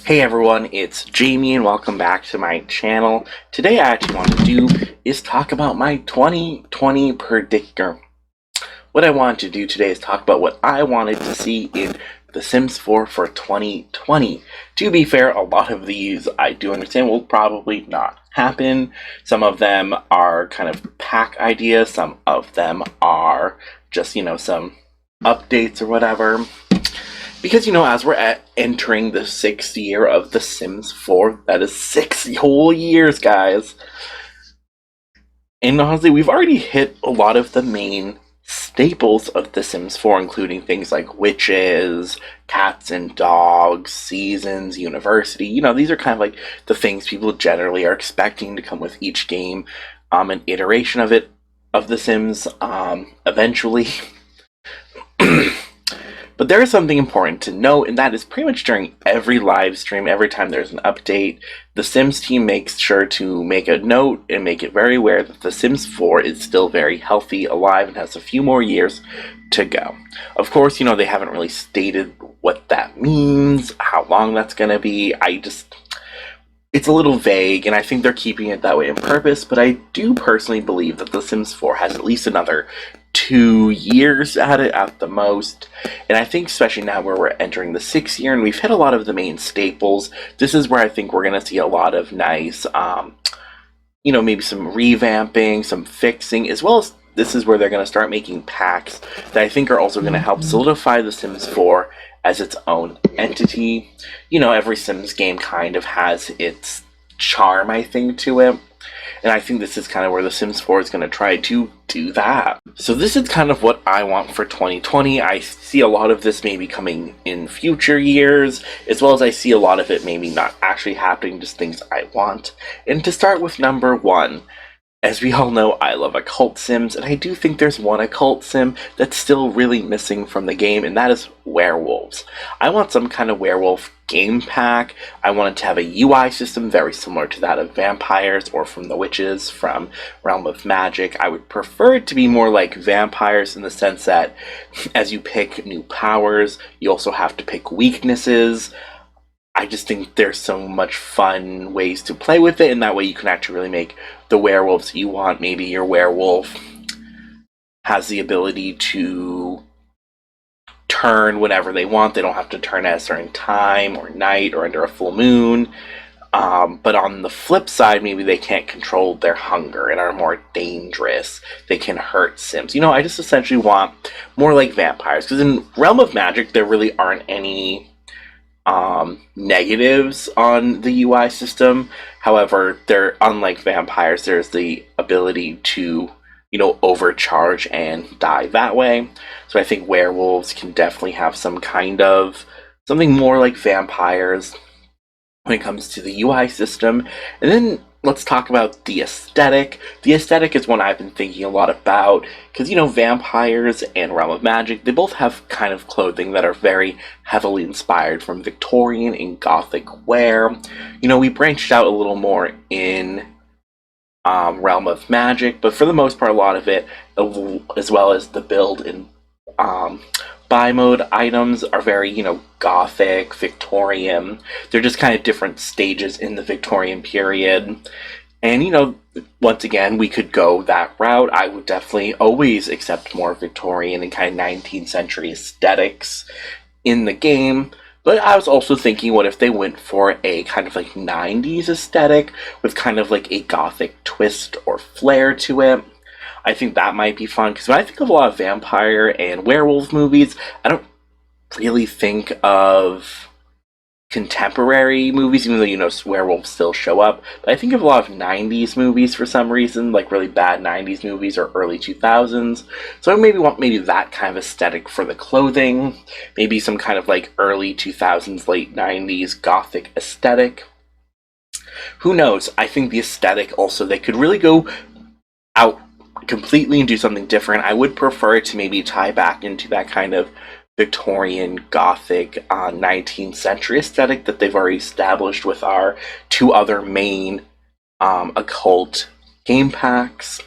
Hey everyone, it's Jayme and welcome back to my channel. Today I actually want to do is talk about my 2020 predictor. What I wanted to do today is talk about what I wanted to see in The Sims 4 for 2020. To be fair, a lot of these I do understand will probably not happen. Some of them are kind of pack ideas, some of them are just, some updates or whatever. Because, as we're entering the 6th year of The Sims 4, that is 6 whole years, guys. And honestly, we've already hit a lot of the main staples of The Sims 4, including things like witches, cats and dogs, seasons, university. These are kind of like the things people generally are expecting to come with each game, an iteration of it, of The Sims, eventually. But there is something important to note, and that is pretty much during every live stream, every time there's an update, the Sims team makes sure to make a note and make it very aware that The Sims 4 is still very healthy, alive, and has a few more years to go. Of course, they haven't really stated what that means, how long that's going to be. It's a little vague, and I think they're keeping it that way on purpose, but I do personally believe that The Sims 4 has at least another 2 years at it at the most. And I think especially now where we're entering the 6th year and we've hit a lot of the main staples, this is where I think we're going to see a lot of nice, maybe some revamping, some fixing, as well as this is where they're going to start making packs that I think are also going to help solidify The Sims 4 as its own entity. Every Sims game kind of has its charm, I think, to it. And I think this is kind of where The Sims 4 is going to try to do that. So this is kind of what I want for 2020. I see a lot of this maybe coming in future years, as well as I see a lot of it maybe not actually happening, just things I want. And to start with number 1, as we all know, I love occult sims, and I do think there's one occult sim that's still really missing from the game, and that is werewolves. I want some kind of werewolf game pack. I want it to have a UI system very similar to that of vampires or from the witches from Realm of Magic. I would prefer it to be more like vampires in the sense that as you pick new powers, you also have to pick weaknesses. I just think there's so much fun ways to play with it, and that way you can actually really make the werewolves you want. Maybe your werewolf has the ability to turn whenever they want. They don't have to turn at a certain time or night or under a full moon. But on the flip side, maybe they can't control their hunger and are more dangerous. They can hurt Sims. I just essentially want more like vampires, because in Realm of Magic, there really aren't any negatives on the UI system. However, unlike vampires, there's the ability to, overcharge and die that way. So I think werewolves can definitely have some kind of something more like vampires when it comes to the UI system. And then let's talk about the aesthetic. The aesthetic is one I've been thinking a lot about, because, vampires and Realm of Magic, they both have kind of clothing that are very heavily inspired from Victorian and Gothic wear. We branched out a little more in Realm of Magic, but for the most part, a lot of it, as well as the build and buy mode items, are very, Gothic, Victorian. They're just kind of different stages in the Victorian period. And, once again, we could go that route. I would definitely always accept more Victorian and kind of 19th century aesthetics in the game. But I was also thinking, what if they went for a kind of like 90s aesthetic with kind of like a Gothic twist or flair to it? I think that might be fun, because when I think of a lot of vampire and werewolf movies, I don't really think of contemporary movies, even though, werewolves still show up. But I think of a lot of 90s movies for some reason, like really bad 90s movies or early 2000s. So I maybe want that kind of aesthetic for the clothing. Maybe some kind of like early 2000s, late 90s Gothic aesthetic. Who knows? I think the aesthetic also, they could really go out completely and do something different. I would prefer it to maybe tie back into that kind of Victorian, Gothic, 19th century aesthetic that they've already established with our 2 other main occult game packs.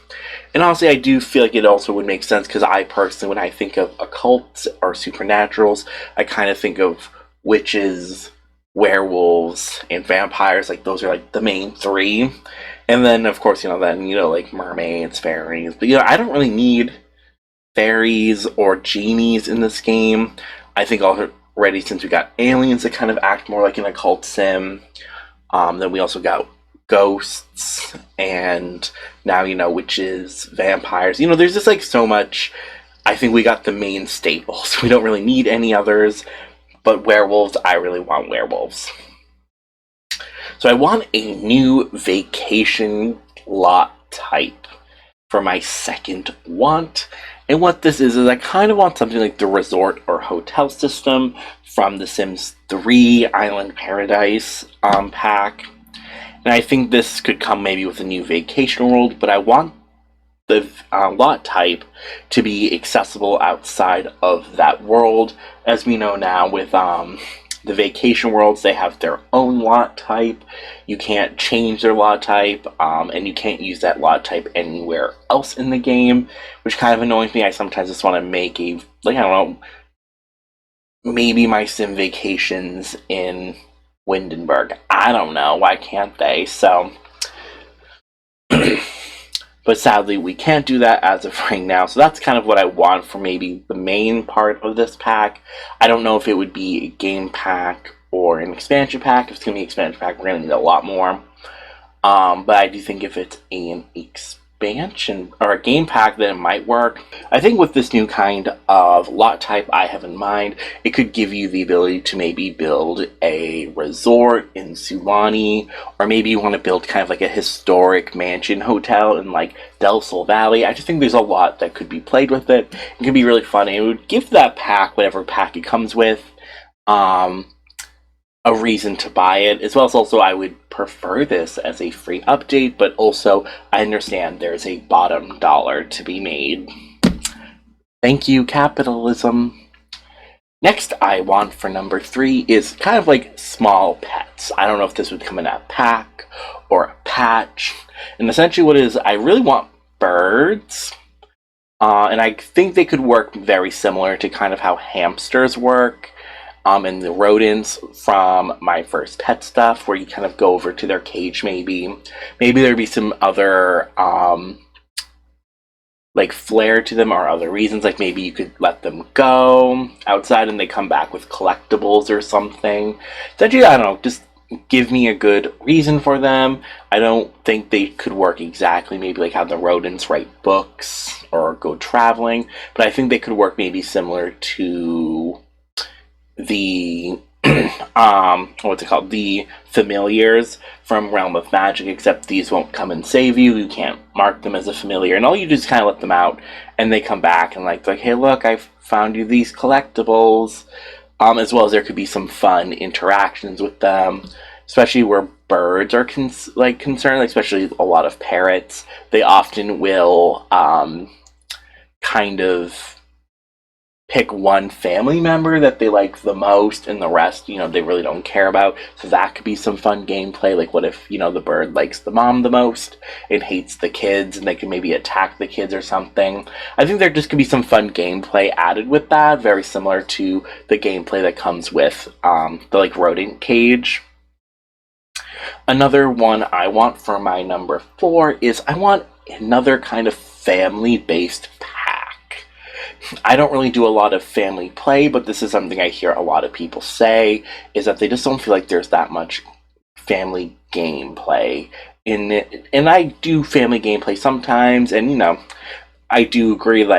And honestly, I do feel like it also would make sense, because I personally, when I think of occults or supernaturals, I kind of think of witches, werewolves and vampires, like those are like the main three. And then of course, like mermaids, fairies. But I don't really need fairies or genies in this game. I think already, since we got aliens that kind of act more like an occult sim, then we also got ghosts, and now witches, vampires. There's just like so much. I think we got the main staples. We don't really need any others. But werewolves, I really want werewolves. So I want a new vacation lot type for my second want. And what this is I kind of want something like the resort or hotel system from The Sims 3 Island Paradise pack. And I think this could come maybe with a new vacation world, but I want the lot type to be accessible outside of that world. As we know now with the vacation worlds, they have their own lot type. You can't change their lot type, and you can't use that lot type anywhere else in the game, which kind of annoys me. I sometimes just want to make I don't know, maybe my sim vacations in Windenburg. I don't know, why can't they? So but sadly, we can't do that as of right now. So that's kind of what I want for maybe the main part of this pack. I don't know if it would be a game pack or an expansion pack. If it's going to be an expansion pack, we're going to need a lot more. But I do think if it's an expansion or a game pack, then it might work. I think with this new kind of lot type I have in mind, it could give you the ability to maybe build a resort in Sulani, or maybe you want to build kind of like a historic mansion hotel in like Del Sol Valley. I just think there's a lot that could be played with it. It could be really fun. It would give that pack, whatever pack it comes with, a reason to buy it, as well as also I would prefer this as a free update, but also I understand there's a bottom dollar to be made. Thank you, capitalism. Next I want for number 3 is kind of like small pets. I don't know if this would come in a pack or a patch. And essentially what it is, I really want birds. And I think they could work very similar to kind of how hamsters work. And the rodents from my first pet stuff, where you kind of go over to their cage maybe. Maybe there'd be some other like flair to them or other reasons, like maybe you could let them go outside and they come back with collectibles or something. Essentially, I don't know, just give me a good reason for them. I don't think they could work exactly maybe like how the rodents write books or go traveling, but I think they could work maybe similar to the what's it called, the familiars from Realm of Magic, except these won't come and save you. You can't mark them as a familiar, and all you do is kind of let them out and they come back and like hey look, I found you these collectibles. As well as there could be some fun interactions with them, especially where birds are concerned, especially a lot of parrots. They often will kind of pick one family member that they like the most, and the rest, they really don't care about. So that could be some fun gameplay. Like, what if, the bird likes the mom the most and hates the kids, and they can maybe attack the kids or something. I think there just could be some fun gameplay added with that, very similar to the gameplay that comes with the rodent cage. Another one I want for my number 4 is I want another kind of family-based pack. I don't really do a lot of family play, but this is something I hear a lot of people say, is that they just don't feel like there's that much family gameplay in it. And I do family gameplay sometimes, and I do agree,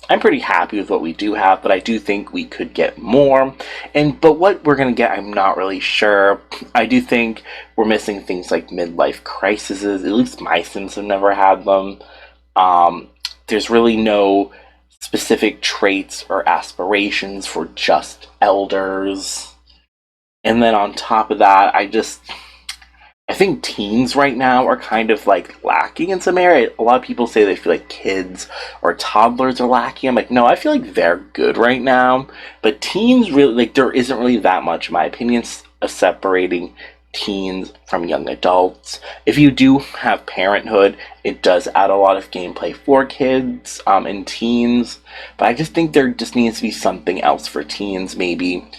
I'm pretty happy with what we do have, but I do think we could get more. But what we're going to get, I'm not really sure. I do think we're missing things like midlife crises. At least my Sims have never had them. There's really no specific traits or aspirations for just elders. And then on top of that, I think teens right now are kind of lacking in some area. A lot of people say they feel like kids or toddlers are lacking. I'm like, no, I feel like they're good right now. But teens really, there isn't really that much, in my opinion, of separating teens from young adults. If you do have parenthood, it does add a lot of gameplay for kids and teens. But I just think there just needs to be something else for teens, maybe.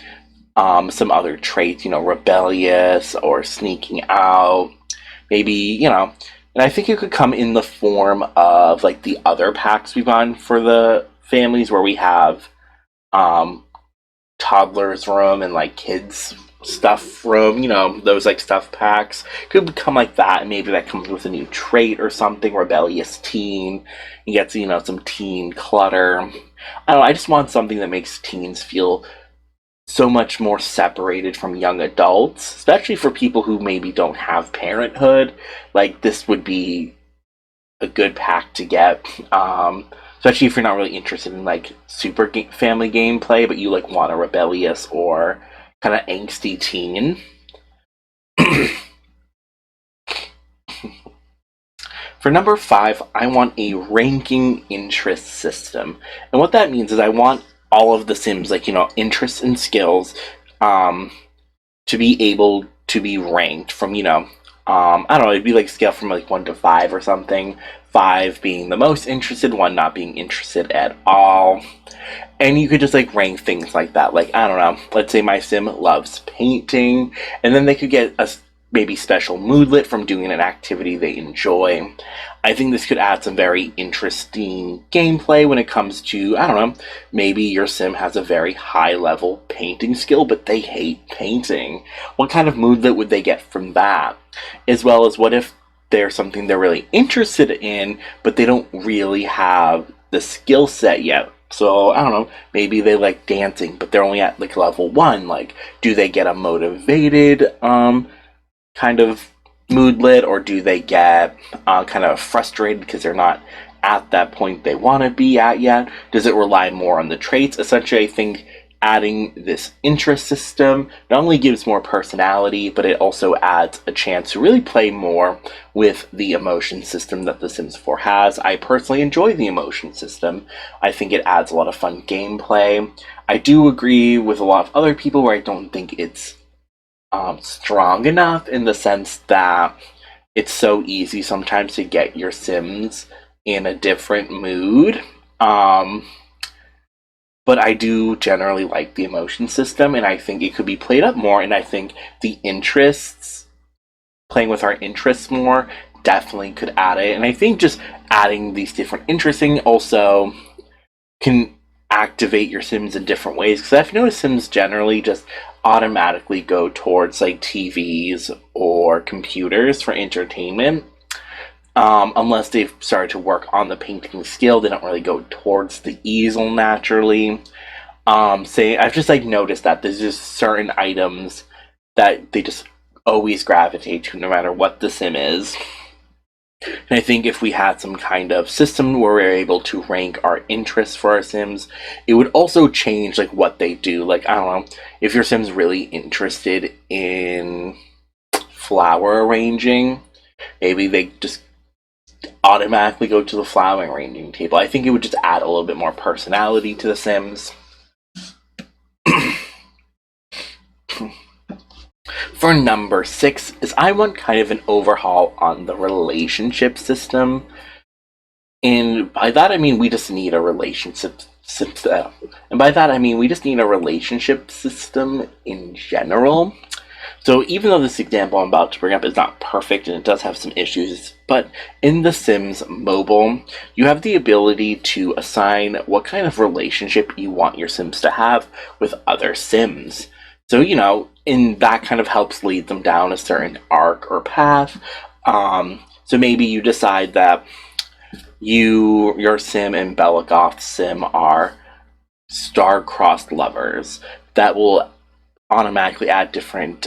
some other traits, rebellious or sneaking out, maybe, and I think it could come in the form of like the other packs we've on for the families where we have um, toddlers room and like kids stuff room, those like stuff packs could become like that, and maybe that comes with a new trait or something, rebellious teen. You get some teen clutter. I don't know, I just want something that makes teens feel so much more separated from young adults, especially for people who maybe don't have parenthood. Like, this would be a good pack to get, especially if you're not really interested in like family gameplay, but you like want a rebellious or kind of angsty teen. For number 5, I want a ranking interest system. And what that means is I want all of the Sims, like, interests and skills, to be able to be ranked from, I don't know, it'd be like scale from like 1 to 5 or something. 5 being the most interested, 1 not being interested at all. And you could just like rank things like that. Like, I don't know, let's say my Sim loves painting, and then they could get a maybe special moodlet from doing an activity they enjoy. I think this could add some very interesting gameplay when it comes to, I don't know, maybe your Sim has a very high level painting skill, but they hate painting. What kind of moodlet would they get from that? As well as, what if there's something they're really interested in, but they don't really have the skill set yet? So, I don't know, maybe they like dancing, but they're only at like level 1. Like, do they get a motivated, kind of moodlet, or do they get kind of frustrated because they're not at that point they want to be at yet? Does it rely more on the traits? Essentially, I think adding this interest system not only gives more personality, but it also adds a chance to really play more with the emotion system that The Sims 4 has. I personally enjoy the emotion system. I think it adds a lot of fun gameplay. I do agree with a lot of other people where I don't think it's strong enough, in the sense that it's so easy sometimes to get your Sims in a different mood. But I do generally like the emotion system, and I think it could be played up more, and I think the interests, playing with our interests more, definitely could add it. And I think just adding these different interesting also can activate your Sims in different ways, because I've noticed Sims generally just automatically go towards like TVs or computers for entertainment. Unless they've started to work on the painting skill, they don't really go towards the easel naturally. I've just like noticed that there's just certain items that they just always gravitate to, no matter what the Sim is. And I think if we had some kind of system where we're able to rank our interests for our Sims, it would also change like what they do. Like, I don't know, if your Sim's really interested in flower arranging, maybe they just automatically go to the flower arranging table. I think it would just add a little bit more personality to the Sims. For number 6 is I want kind of an overhaul on the relationship system. And by that I mean we just need a relationship system. And by that I mean we just need a relationship system in general. So even though this example I'm about to bring up is not perfect and it does have some issues, but in The Sims Mobile, you have the ability to assign what kind of relationship you want your Sims to have with other Sims. So, and that kind of helps lead them down a certain arc or path. So maybe you decide that your Sim and Bellagoth's Sim are star-crossed lovers. That will automatically add different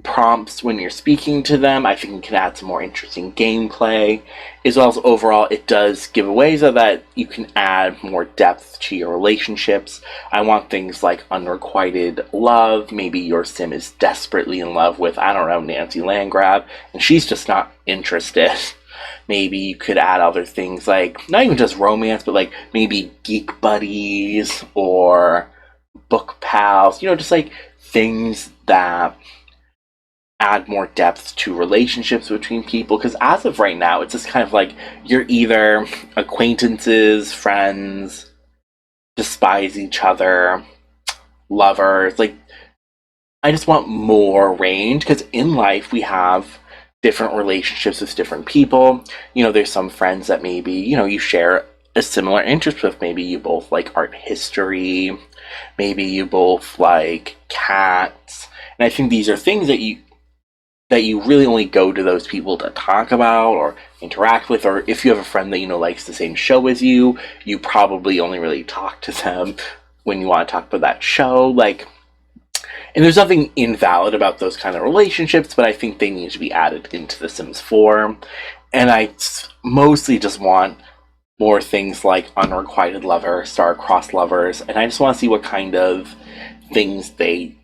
prompts when you're speaking to them. I think it can add some more interesting gameplay, as well as overall it does give away so that you can add more depth to your relationships. I want things like unrequited love. Maybe your Sim is desperately in love with, I don't know, Nancy Landgrab, and she's just not interested. Maybe you could add other things like, not even just romance, but like maybe geek buddies or book pals, just like things that add more depth to relationships between people. Because as of right now, it's just kind of like you're either acquaintances, friends, despise each other, lovers. Like, I just want more range because in life we have different relationships with different people. There's some friends that maybe, you share a similar interest with. Maybe you both like art history. Maybe you both like cats. And I think these are things that you really only go to those people to talk about or interact with, or if you have a friend that likes the same show as you probably only really talk to them when you want to talk about that show. Like, and there's nothing invalid about those kind of relationships, but I think they need to be added into The Sims 4. And I mostly just want more things like unrequited lover, star-crossed lovers, and I just want to see what kind of things they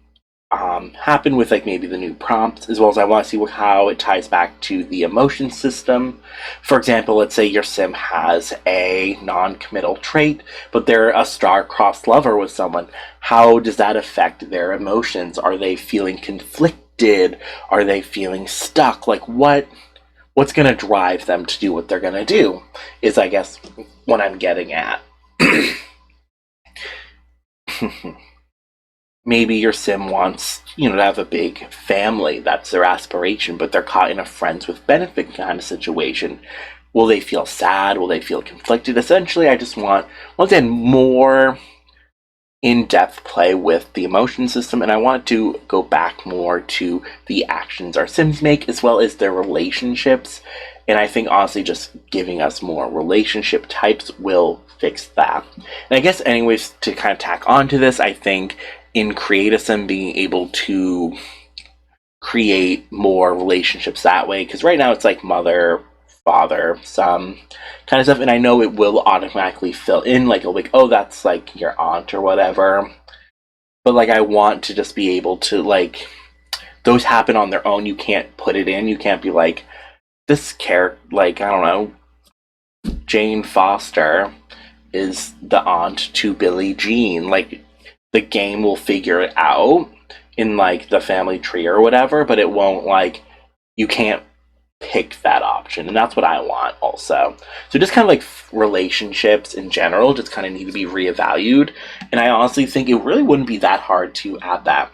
happen with, like, maybe the new prompts, as well as I want to see how it ties back to the emotion system. For example, let's say your sim has a non-committal trait, but they're a star-crossed lover with someone. How does that affect their emotions? Are they feeling conflicted? Are they feeling stuck? Like, what's going to drive them to do what they're going to do is, I guess, what I'm getting at. Maybe your sim wants, to have a big family. That's their aspiration, but they're caught in a friends with benefit kind of situation. Will they feel sad? Will they feel conflicted? Essentially, I just want, once again, more in-depth play with the emotion system, and I want to go back more to the actions our sims make, as well as their relationships. And I think, honestly, just giving us more relationship types will fix that. And I guess, anyways, to kind of tack onto this, I think in Create a Sim being able to create more relationships that way, because right now it's like mother, father, son kind of stuff, and I know it will automatically fill in, like, it'll be like, oh, that's like your aunt or whatever, but like I want to just be able to, like, those happen on their own. You can't put it in. You can't be like, this character, like, I don't know, Jane Foster is the aunt to Billie Jean. Like, the game will figure it out in, like, the family tree or whatever, but it won't, like, you can't pick that option, and that's what I want also. So just kind of like relationships in general just kind of need to be reevaluated, and I honestly think it really wouldn't be that hard to add that.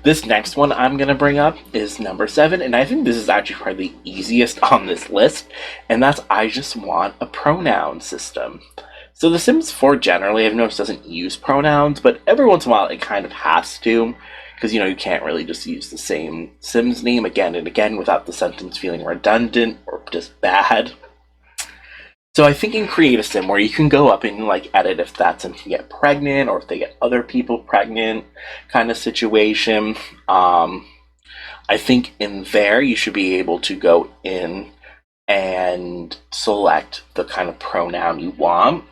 This next one I'm going to bring up is number 7, and I think this is actually probably the easiest on this list, and that's I just want a pronoun system. So The Sims 4 generally, I've noticed, doesn't use pronouns, but every once in a while it kind of has to, because, you can't really just use the same Sims name again and again without the sentence feeling redundant or just bad. So I think in Create a Sim, where you can go up and, like, edit if that Sim can get pregnant or if they get other people pregnant kind of situation, I think in there you should be able to go in and select the kind of pronoun you want.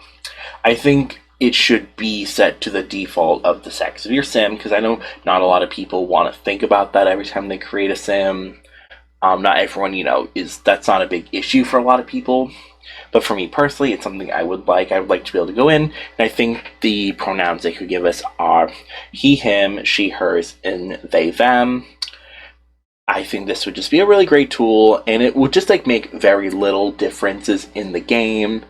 I think it should be set to the default of the sex of your sim, because I know not a lot of people want to think about that every time they create a sim. Not everyone, that's not a big issue for a lot of people. But for me personally, it's something I would like. I would like to be able to go in, and I think the pronouns they could give us are he, him, she, hers, and they, them. I think this would just be a really great tool, and it would just, like, make very little differences in the game.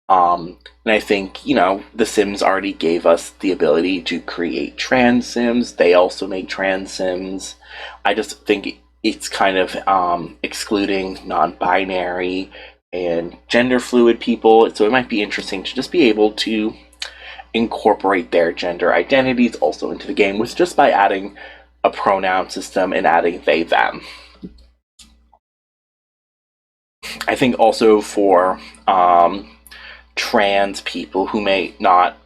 And I think, The Sims already gave us the ability to create trans Sims. They also make trans Sims. I just think it's kind of excluding non-binary and gender fluid people. So it might be interesting to just be able to incorporate their gender identities also into the game with just by adding a pronoun system and adding they, them. I think also for trans people who may not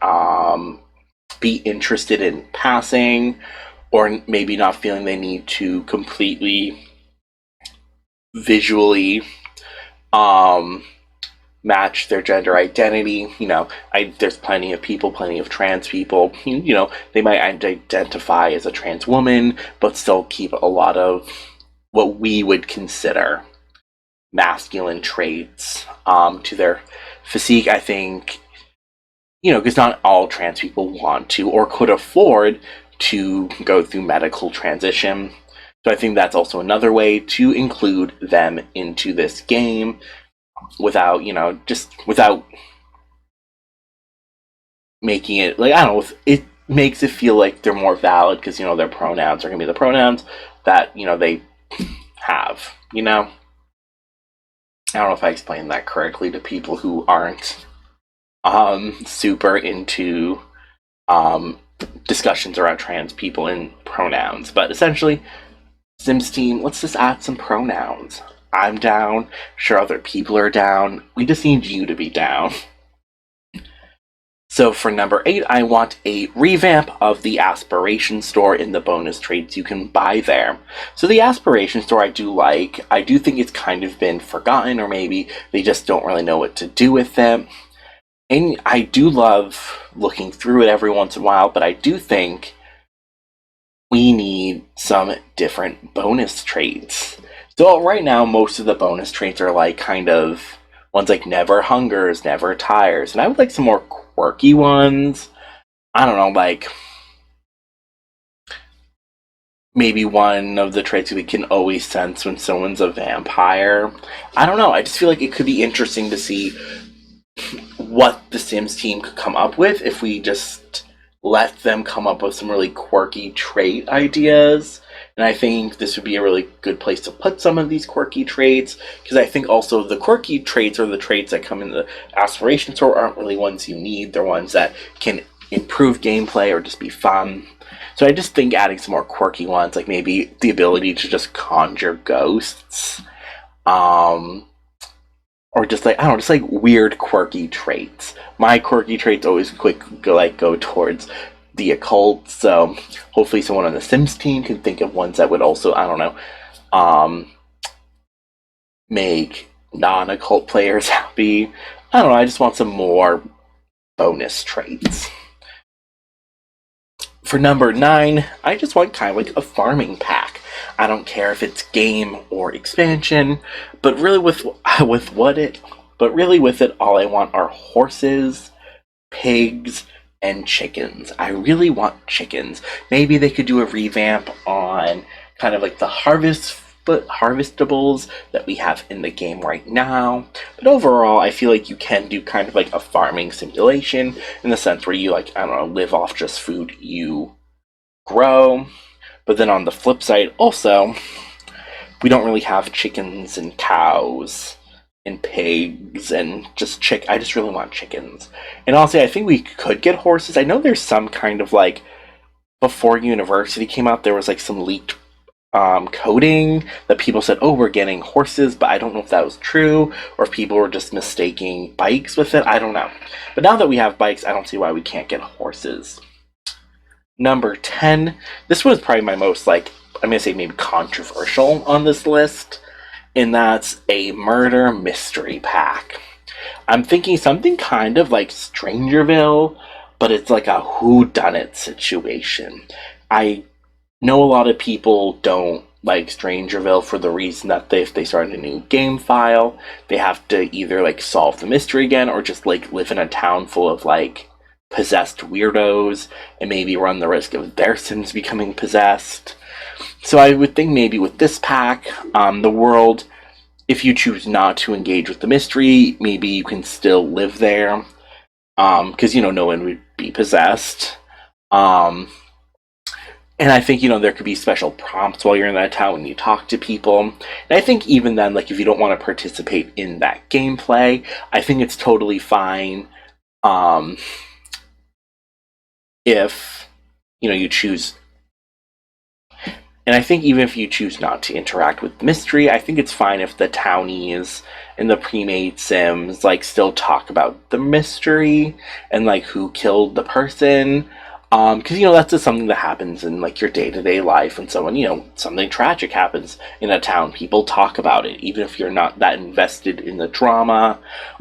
be interested in passing, or maybe not feeling they need to completely visually match their gender identity. There's plenty of trans people, they might identify as a trans woman, but still keep a lot of what we would consider masculine traits to their physique. I think, because not all trans people want to or could afford to go through medical transition. So I think that's also another way to include them into this game without making it like, I don't know, it makes it feel like they're more valid because their pronouns are going to be the pronouns that they have. I don't know if I explained that correctly to people who aren't super into discussions around trans people and pronouns, but essentially, Sims team, let's just add some pronouns. I'm down. Sure, other people are down. We just need you to be down. So for number 8, I want a revamp of the Aspiration Store in the bonus traits you can buy there. So the Aspiration Store I do like. I do think it's kind of been forgotten, or maybe they just don't really know what to do with it. And I do love looking through it every once in a while, but I do think we need some different bonus traits. So right now, most of the bonus traits are like kind of ones like never hungers, never tires, and I would like some more quirky ones. I don't know, like maybe one of the traits we can always sense when someone's a vampire. I don't know, I just feel like it could be interesting to see what the Sims team could come up with if we just let them come up with some really quirky trait ideas. And I think this would be a really good place to put some of these quirky traits, because I think also the quirky traits or the traits that come in the Aspiration Store aren't really ones you need. They're ones that can improve gameplay or just be fun. So I just think adding some more quirky ones, like maybe the ability to just conjure ghosts, or just like, I don't know, just like weird quirky traits. My quirky traits always go towards the occult, so hopefully someone on the Sims team can think of ones that would also, I don't know, make non-occult players happy. I don't know, I just want some more bonus traits. For number 9, I just want kind of like a farming pack. I don't care if it's game or expansion, but really with it, all I want are horses, pigs, and chickens. I really want chickens. Maybe they could do a revamp on kind of like the harvestables that we have in the game right now. But overall, I feel like you can do kind of like a farming simulation in the sense where you, like, I don't know, live off just food you grow. But then on the flip side, also, we don't really have chickens and cows and pigs and just I just really want chickens. And honestly, I think we could get horses. I know there's some kind of like, before University came out, there was like some leaked coding that people said, oh, we're getting horses, but I don't know if that was true or if people were just mistaking bikes with it. I don't know. But now that we have bikes, I don't see why we can't get horses. Number 10, this was probably my most, like, I'm going to say maybe controversial on this list, and that's a murder mystery pack. I'm thinking something kind of like Strangerville, but it's like a whodunit situation. I know a lot of people don't like Strangerville for the reason that if they start a new game file, they have to either like solve the mystery again or just like live in a town full of like possessed weirdos and maybe run the risk of their Sims becoming possessed. So I would think maybe with this pack, the world, if you choose not to engage with the mystery, maybe you can still live there, because, no one would be possessed. And I think, there could be special prompts while you're in that town when you talk to people. And I think even then, like, if you don't want to participate in that gameplay, I think it's totally fine, if, you choose. And I think even if you choose not to interact with the mystery, I think it's fine if the townies and the pre-made Sims, like, still talk about the mystery and, like, who killed the person. Because, that's just something that happens in, like, your day-to-day life when someone, something tragic happens in a town. People talk about it, even if you're not that invested in the drama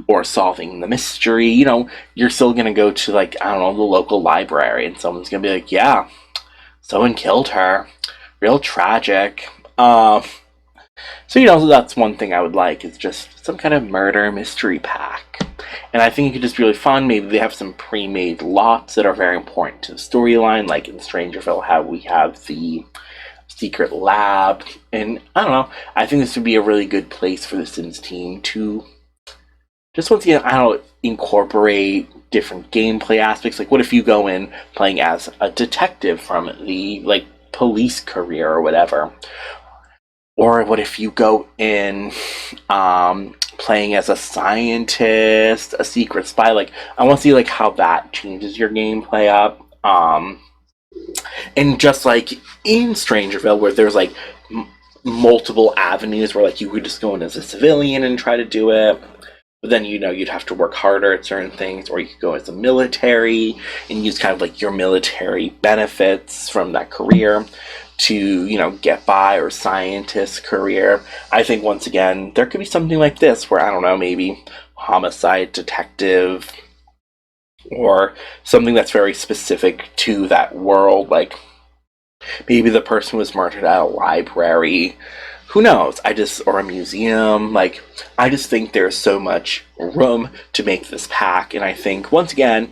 or solving the mystery. You're still going to go to, like, I don't know, the local library, and someone's going to be like, yeah, someone killed her. Real tragic. So, that's one thing I would like, is just some kind of murder mystery pack. And I think it could just be really fun. Maybe they have some pre-made lots that are very important to the storyline, like in Strangerville, how we have the secret lab. And I don't know, I think this would be a really good place for the Sims team to just once again, I don't incorporate different gameplay aspects. Like, what if you go in playing as a detective from the like police career or whatever? Or what if you go in playing as a scientist, a secret spy? Like, I want to see like how that changes your gameplay up. And just like in Strangerville, where there's like multiple avenues where like you could just go in as a civilian and try to do it. But then, you'd have to work harder at certain things, or you could go as a military and use kind of like your military benefits from that career to, get by, or scientist career. I think once again, there could be something like this where, I don't know, maybe homicide detective, or something that's very specific to that world, like maybe the person was murdered at a library. Who knows? Or a museum. Like, I just think there's so much room to make this pack. And I think, once again,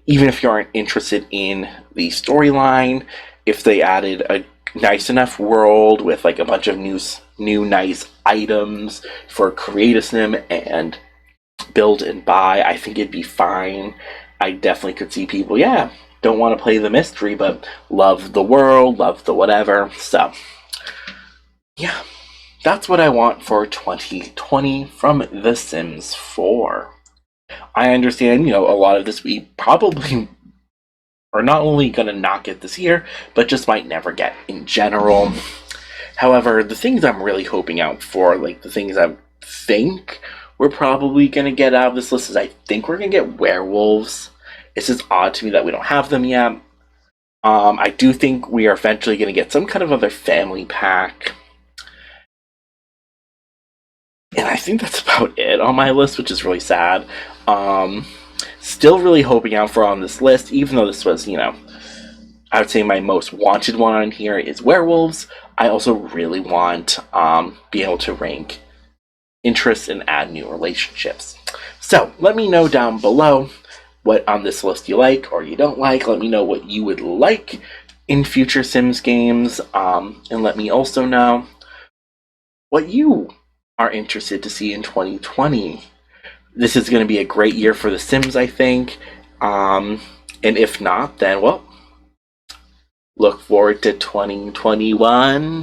even if you aren't interested in the storyline, if they added a nice enough world with like a bunch of new nice items for create a sim and build and buy, I think it'd be fine. I definitely could see people, don't want to play the mystery, but love the world, love the whatever. So, yeah, that's what I want for 2020 from The Sims 4. I understand, a lot of this we probably are not only going to not get this year, but just might never get in general. However, the things I'm really hoping out for, like the things I think we're probably going to get out of this list, is I think we're going to get werewolves. It's just odd to me that we don't have them yet. I do think we are eventually going to get some kind of other family pack. And I think that's about it on my list, which is really sad. Still really hoping out for on this list, even though this was, I would say my most wanted one on here is werewolves. I also really want be able to rank interests and add new relationships. So let me know down below what on this list you like or you don't like. Let me know what you would like in future Sims games, and let me also know what you are interested to see in 2020. This is going to be a great year for The Sims, I think. And if not, then, well, look forward to 2021.